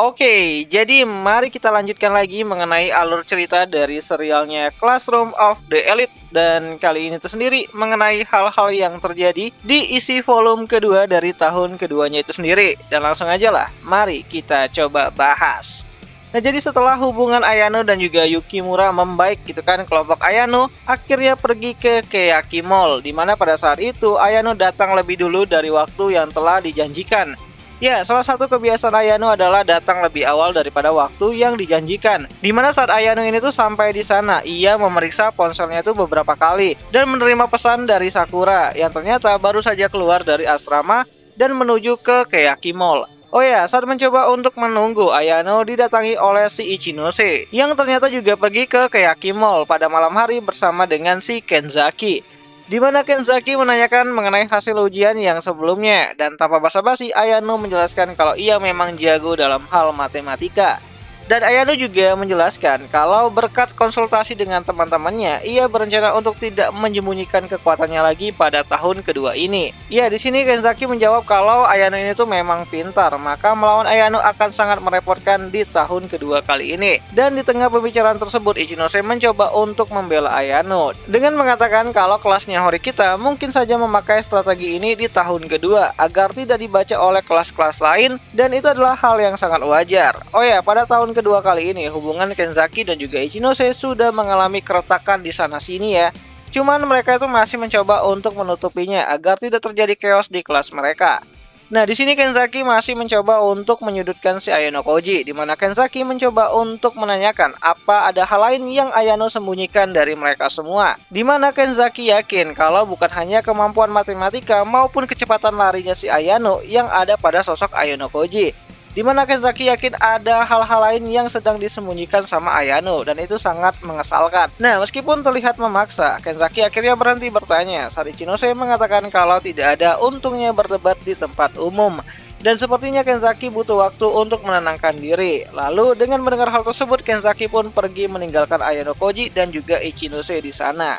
Oke, jadi mari kita lanjutkan lagi mengenai alur cerita dari serialnya Classroom of the Elite. Dan kali ini tersendiri mengenai hal-hal yang terjadi di isi volume kedua dari tahun keduanya itu sendiri. Dan langsung aja lah, mari kita coba bahas. Nah, jadi setelah hubungan Ayano dan juga Yukimura membaik gitu kan, kelompok Ayano akhirnya pergi ke Keyaki Mall, dimana pada saat itu Ayano datang lebih dulu dari waktu yang telah dijanjikan. Ya, salah satu kebiasaan Ayano adalah datang lebih awal daripada waktu yang dijanjikan. Dimana saat Ayano ini tuh sampai di sana, ia memeriksa ponselnya tuh beberapa kali dan menerima pesan dari Sakura yang ternyata baru saja keluar dari asrama dan menuju ke Keyaki Mall. Oh ya, saat mencoba untuk menunggu, Ayano didatangi oleh si Ichinose yang ternyata juga pergi ke Keyaki Mall pada malam hari bersama dengan si Kenzaki. Di mana Kenzaki menanyakan mengenai hasil ujian yang sebelumnya, dan tanpa basa-basi Ayano menjelaskan kalau ia memang jago dalam hal matematika. Dan Ayano juga menjelaskan kalau berkat konsultasi dengan teman-temannya, ia berencana untuk tidak menyembunyikan kekuatannya lagi pada tahun kedua ini. Ya, di sini Kenzaki menjawab kalau Ayano ini tuh memang pintar, maka melawan Ayano akan sangat merepotkan di tahun kedua kali ini. Dan di tengah pembicaraan tersebut, Ichinose mencoba untuk membela Ayano dengan mengatakan kalau kelasnya Horikita mungkin saja memakai strategi ini di tahun kedua agar tidak dibaca oleh kelas-kelas lain, dan itu adalah hal yang sangat wajar. Oh ya, pada tahun kedua kali ini hubungan Kenzaki dan juga Ichinose sudah mengalami keretakan di sana-sini ya. Cuman mereka itu masih mencoba untuk menutupinya agar tidak terjadi chaos di kelas mereka. Nah, di sini Kenzaki masih mencoba untuk menyudutkan si Ayano Koji, di mana Kenzaki mencoba untuk menanyakan apa ada hal lain yang Ayano sembunyikan dari mereka semua. Di mana Kenzaki yakin kalau bukan hanya kemampuan matematika maupun kecepatan larinya si Ayano yang ada pada sosok Ayano Koji. Di mana Kenzaki yakin ada hal-hal lain yang sedang disembunyikan sama Ayano, dan itu sangat mengesalkan. Nah, meskipun terlihat memaksa, Kenzaki akhirnya berhenti bertanya saat Ichinose mengatakan kalau tidak ada untungnya berdebat di tempat umum. Dan sepertinya Kenzaki butuh waktu untuk menenangkan diri. Lalu dengan mendengar hal tersebut, Kenzaki pun pergi meninggalkan Ayano Koji dan juga Ichinose di sana.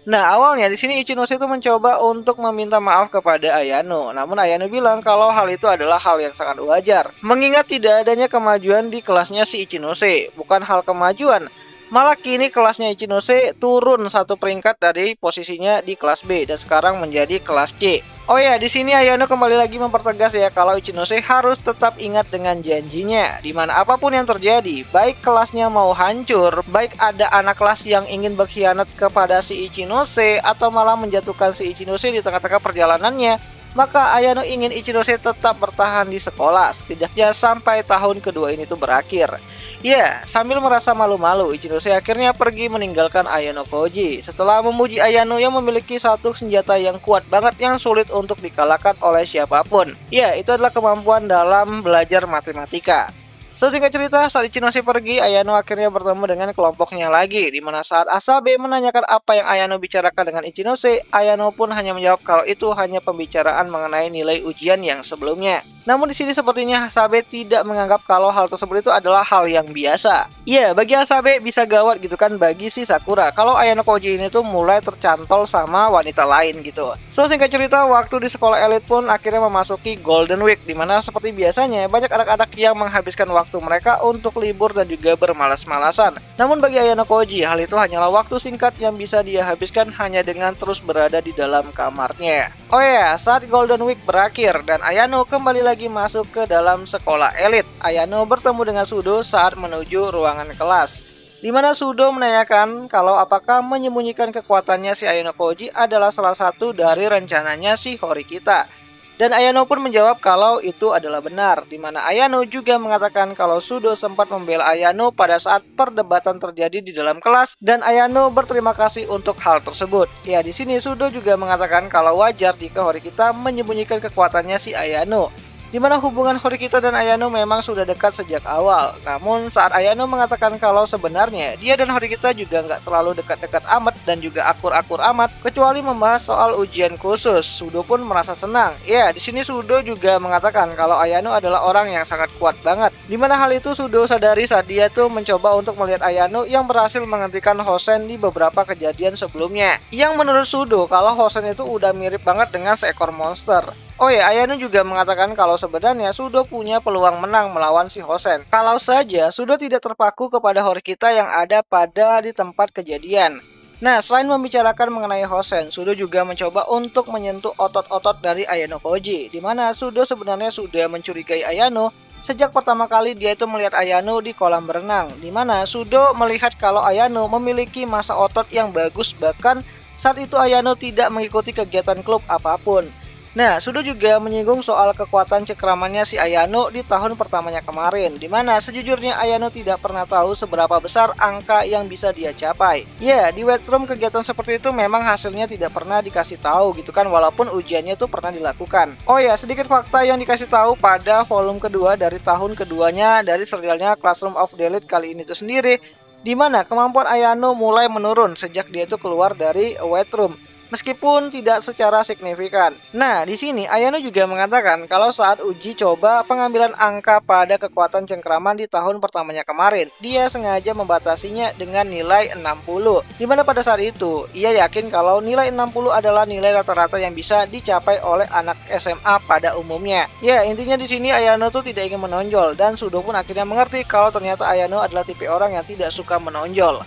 Nah, awalnya di sini Ichinose itu mencoba untuk meminta maaf kepada Ayano. Namun Ayano bilang kalau hal itu adalah hal yang sangat wajar, mengingat tidak adanya kemajuan di kelasnya si Ichinose. Bukan hal kemajuan, malah kini kelasnya Ichinose turun satu peringkat dari posisinya di kelas B dan sekarang menjadi kelas C. Oh ya, di sini Ayano kembali lagi mempertegas ya kalau Ichinose harus tetap ingat dengan janjinya, di mana apapun yang terjadi, baik kelasnya mau hancur, baik ada anak kelas yang ingin berkhianat kepada si Ichinose atau malah menjatuhkan si Ichinose di tengah-tengah perjalanannya, maka Ayano ingin Ichinose tetap bertahan di sekolah, setidaknya sampai tahun kedua ini tuh berakhir. Ya, sambil merasa malu-malu, Ichinose akhirnya pergi meninggalkan Ayano Koji setelah memuji Ayano yang memiliki satu senjata yang kuat banget yang sulit untuk dikalahkan oleh siapapun. Ya, itu adalah kemampuan dalam belajar matematika. Singkat cerita, saat Ichinose pergi, Ayano akhirnya bertemu dengan kelompoknya lagi, di mana saat Asabe menanyakan apa yang Ayano bicarakan dengan Ichinose, Ayano pun hanya menjawab kalau itu hanya pembicaraan mengenai nilai ujian yang sebelumnya. Namun di sini sepertinya Asabe tidak menganggap kalau hal tersebut itu adalah hal yang biasa. Ya, bagi Asabe bisa gawat gitu kan bagi si Sakura kalau Ayano Koji ini tuh mulai tercantol sama wanita lain gitu. Singkat cerita, waktu di sekolah elit pun akhirnya memasuki Golden Week, dimana seperti biasanya banyak anak-anak yang menghabiskan waktu mereka untuk libur dan juga bermalas-malasan. Namun bagi Ayano Koji, hal itu hanyalah waktu singkat yang bisa dia habiskan hanya dengan terus berada di dalam kamarnya. Oh ya, saat Golden Week berakhir dan Ayano kembali lagi masuk ke dalam sekolah elit, Ayano bertemu dengan Sudo saat menuju ruangan kelas, di mana Sudo menanyakan kalau apakah menyembunyikan kekuatannya si Ayano Koji adalah salah satu dari rencananya si Horikita. Dan Ayano pun menjawab kalau itu adalah benar, di mana Ayano juga mengatakan kalau Sudo sempat membela Ayano pada saat perdebatan terjadi di dalam kelas dan Ayano berterima kasih untuk hal tersebut. Ya, di sini Sudo juga mengatakan kalau wajar jika Horikita menyembunyikan kekuatannya si Ayano, di mana hubungan Horikita dan Ayano memang sudah dekat sejak awal. Namun saat Ayano mengatakan kalau sebenarnya dia dan Horikita juga nggak terlalu dekat-dekat amat dan juga akur-akur amat, kecuali membahas soal ujian khusus, Sudo pun merasa senang. Ya, di sini Sudo juga mengatakan kalau Ayano adalah orang yang sangat kuat banget, di mana hal itu Sudo sadari saat dia tuh mencoba untuk melihat Ayano yang berhasil menghentikan Hosen di beberapa kejadian sebelumnya, yang menurut Sudo kalau Hosen itu udah mirip banget dengan seekor monster. Oh ya, Ayano juga mengatakan kalau sebenarnya Sudo punya peluang menang melawan si Hosen. Kalau saja Sudo tidak terpaku kepada Horikita yang ada pada di tempat kejadian. Nah, selain membicarakan mengenai Hosen, Sudo juga mencoba untuk menyentuh otot-otot dari Ayano Koji, di mana Sudo sebenarnya sudah mencurigai Ayano sejak pertama kali dia itu melihat Ayano di kolam berenang, di mana Sudo melihat kalau Ayano memiliki massa otot yang bagus, bahkan saat itu Ayano tidak mengikuti kegiatan klub apapun. Nah, Sudo juga menyinggung soal kekuatan cekramannya si Ayano di tahun pertamanya kemarin, di mana sejujurnya Ayano tidak pernah tahu seberapa besar angka yang bisa dia capai. Ya, di Wet Room kegiatan seperti itu memang hasilnya tidak pernah dikasih tahu gitu kan, walaupun ujiannya tuh pernah dilakukan. Oh ya, sedikit fakta yang dikasih tahu pada volume kedua dari tahun keduanya dari serialnya Classroom of the Elite kali ini tuh sendiri, di mana kemampuan Ayano mulai menurun sejak dia itu keluar dari Wet Room, meskipun tidak secara signifikan. Nah, di sini Ayano juga mengatakan kalau saat uji coba pengambilan angka pada kekuatan cengkraman di tahun pertamanya kemarin, dia sengaja membatasinya dengan nilai 60. Dimana pada saat itu, ia yakin kalau nilai 60 adalah nilai rata-rata yang bisa dicapai oleh anak SMA pada umumnya. Ya, intinya di sini Ayano tuh tidak ingin menonjol, dan Sudo pun akhirnya mengerti kalau ternyata Ayano adalah tipe orang yang tidak suka menonjol.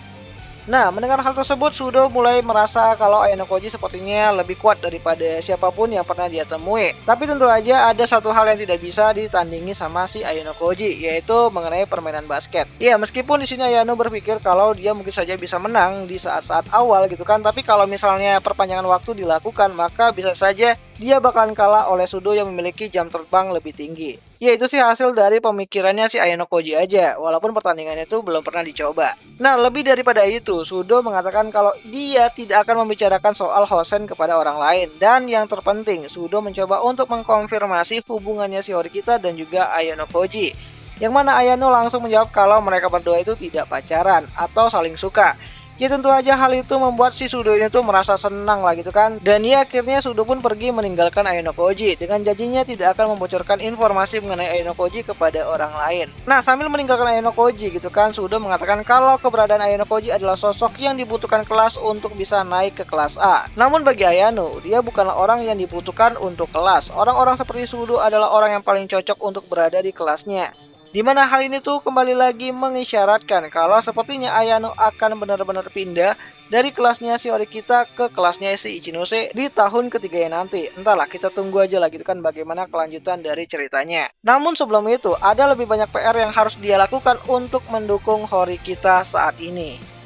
Nah, mendengar hal tersebut, Sudo mulai merasa kalau Ayano Koji sepertinya lebih kuat daripada siapapun yang pernah dia temui. Tapi tentu aja ada satu hal yang tidak bisa ditandingi sama si Ayano Koji, yaitu mengenai permainan basket. Ya, meskipun di sini Ayano berpikir kalau dia mungkin saja bisa menang di saat-saat awal gitu kan, tapi kalau misalnya perpanjangan waktu dilakukan, maka bisa saja dia bakalan kalah oleh Sudo yang memiliki jam terbang lebih tinggi. Ya, itu sih hasil dari pemikirannya si Ayano Koji aja, walaupun pertandingannya itu belum pernah dicoba. Nah, lebih daripada itu, Sudo mengatakan kalau dia tidak akan membicarakan soal Hosen kepada orang lain. Dan yang terpenting, Sudo mencoba untuk mengkonfirmasi hubungannya si Horikita dan juga Ayano Koji, yang mana Ayano langsung menjawab kalau mereka berdua itu tidak pacaran atau saling suka. Ya, tentu aja hal itu membuat si Sudo ini tuh merasa senang lah gitu kan. Dan ya, akhirnya Sudo pun pergi meninggalkan Ayano Koji dengan janjinya tidak akan membocorkan informasi mengenai Ayano Koji kepada orang lain. Nah, sambil meninggalkan Ayano Koji gitu kan, Sudo mengatakan kalau keberadaan Ayano Koji adalah sosok yang dibutuhkan kelas untuk bisa naik ke kelas A. Namun bagi Ayano, dia bukanlah orang yang dibutuhkan untuk kelas. Orang-orang seperti Sudo adalah orang yang paling cocok untuk berada di kelasnya. Dimana hal ini tuh kembali lagi mengisyaratkan kalau sepertinya Ayano akan benar-benar pindah dari kelasnya si Horikita ke kelasnya si Ichinose di tahun ketiganya nanti. Entahlah, kita tunggu aja lah gitu kan bagaimana kelanjutan dari ceritanya. Namun sebelum itu, ada lebih banyak PR yang harus dia lakukan untuk mendukung Horikita saat ini.